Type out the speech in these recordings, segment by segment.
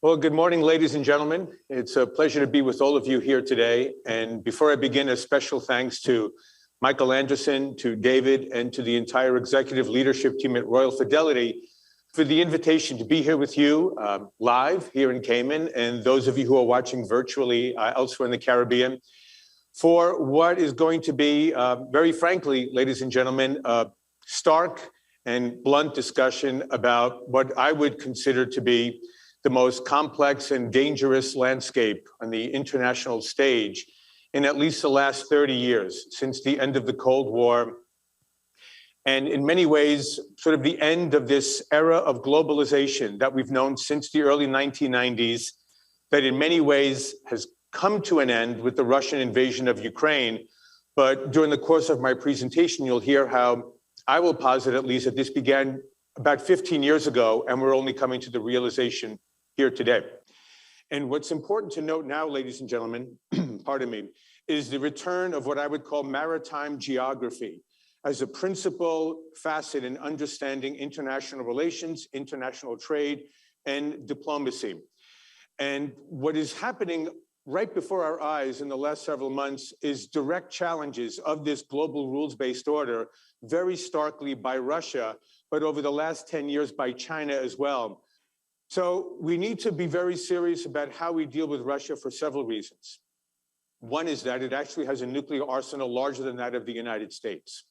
Well, good morning, ladies and gentlemen. It's a pleasure to be with all of you here today. And before I begin, a special thanks to Michael Anderson, to David, and to the entire executive leadership team at Royal Fidelity for the invitation to be here with you live here in Cayman, and those of you who are watching virtually elsewhere in the Caribbean, for what is going to be, very frankly, ladies and gentlemen, a stark and blunt discussion about what I would consider to be the most complex and dangerous landscape on the international stage in at least the last 30 years, since the end of the Cold War. And in many ways, sort of the end of this era of globalization that we've known since the early 1990s, that in many ways has come to an end with the Russian invasion of Ukraine. But during the course of my presentation, you'll hear how I will posit at least that this began about 15 years ago, and we're only coming to the realization here today. And what's important to note now, ladies and gentlemen, pardon me, is the return of what I would call maritime geography as a principal facet in understanding international relations, international trade, and diplomacy. And what is happening right before our eyes in the last several months is direct challenges of this global rules-based order, very starkly by Russia, but over the last 10 years by China as well. So we need to be very serious about how we deal with Russia for several reasons. One is that it actually has a nuclear arsenal larger than that of the United States.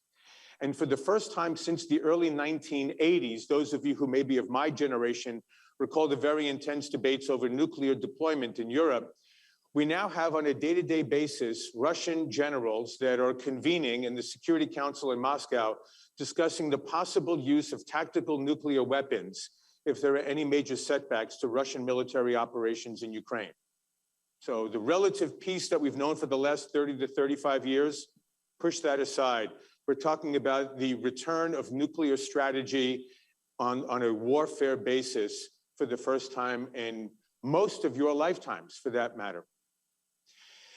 And for the first time since the early 1980s, those of you who may be of my generation recall the very intense debates over nuclear deployment in Europe. We now have on a day-to-day basis Russian generals that are convening in the Security Council in Moscow discussing the possible use of tactical nuclear weapons if there are any major setbacks to Russian military operations in Ukraine. So the relative peace that we've known for the last 30 to 35 years, push that aside. We're talking about the return of nuclear strategy on a warfare basis for the first time in most of your lifetimes, for that matter.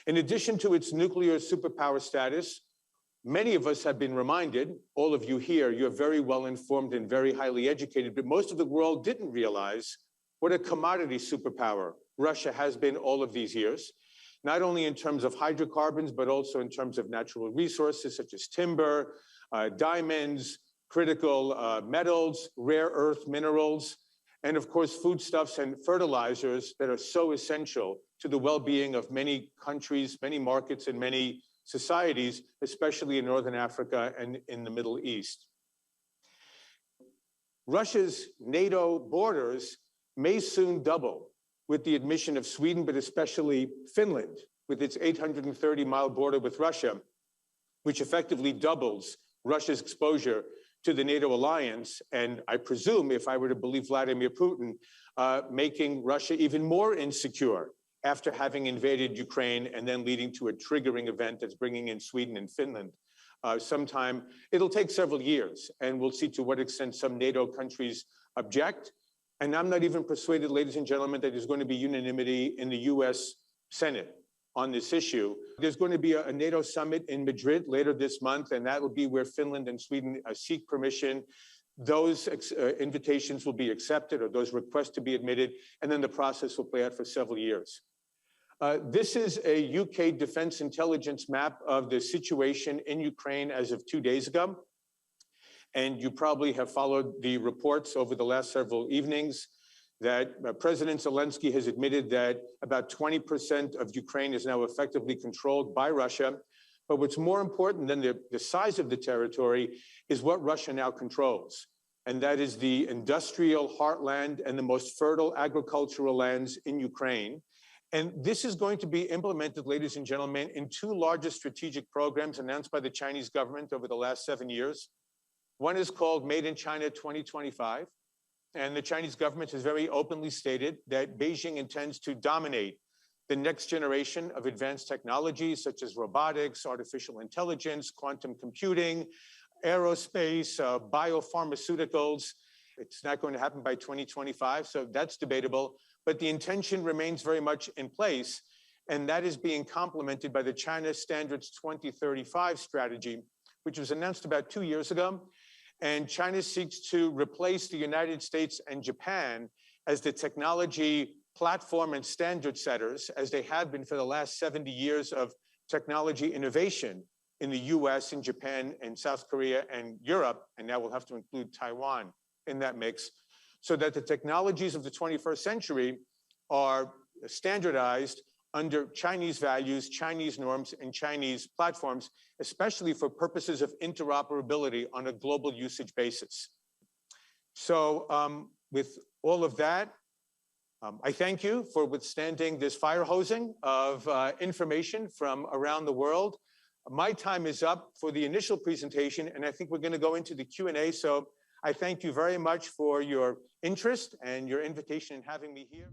In addition to its nuclear superpower status, many of us have been reminded, all of you here, you're very well informed and very highly educated, but most of the world didn't realize what a commodity superpower Russia has been all of these years, not only in terms of hydrocarbons, but also in terms of natural resources such as timber, diamonds, critical metals, rare earth minerals, and of course, foodstuffs and fertilizers that are so essential to the well-being of many countries, many markets, and many societies, especially in Northern Africa and in the Middle East. Russia's NATO borders may soon double with the admission of Sweden, but especially Finland, with its 830-mile border with Russia, which effectively doubles Russia's exposure to the NATO alliance, and I presume, if I were to believe Vladimir Putin, making Russia even more insecure after having invaded Ukraine and then leading to a triggering event that's bringing in Sweden and Finland sometime. It'll take several years, and we'll see to what extent some NATO countries object. And I'm not even persuaded, ladies and gentlemen, that there's going to be unanimity in the US Senate on this issue. There's going to be a NATO summit in Madrid later this month, and that will be where Finland and Sweden seek permission. Those invitations will be accepted, or those requests to be admitted, and then the process will play out for several years. This is a UK Defense Intelligence map of the situation in Ukraine as of 2 days ago. And you probably have followed the reports over the last several evenings that President Zelensky has admitted that about 20% of Ukraine is now effectively controlled by Russia. But what's more important than the size of the territory is what Russia now controls. And that is the industrial heartland and the most fertile agricultural lands in Ukraine. And this is going to be implemented, ladies and gentlemen, in two largest strategic programs announced by the Chinese government over the last 7 years. One is called Made in China 2025. And the Chinese government has very openly stated that Beijing intends to dominate the next generation of advanced technologies such as robotics, artificial intelligence, quantum computing, aerospace, biopharmaceuticals. It's not going to happen by 2025, so that's debatable. But the intention remains very much in place, and that is being complemented by the China Standards 2035 strategy, which was announced about 2 years ago. And China seeks to replace the United States and Japan as the technology platform and standard setters, as they have been for the last 70 years of technology innovation in the US and Japan and South Korea and Europe, and now we'll have to include Taiwan in that mix, so that the technologies of the 21st century are standardized under Chinese values, Chinese norms, and Chinese platforms, especially for purposes of interoperability on a global usage basis. So with all of that, I thank you for withstanding this fire hosing of information from around the world. My time is up for the initial presentation, and I think we're going to go into the Q&A. So I thank you very much for your interest and your invitation in having me here.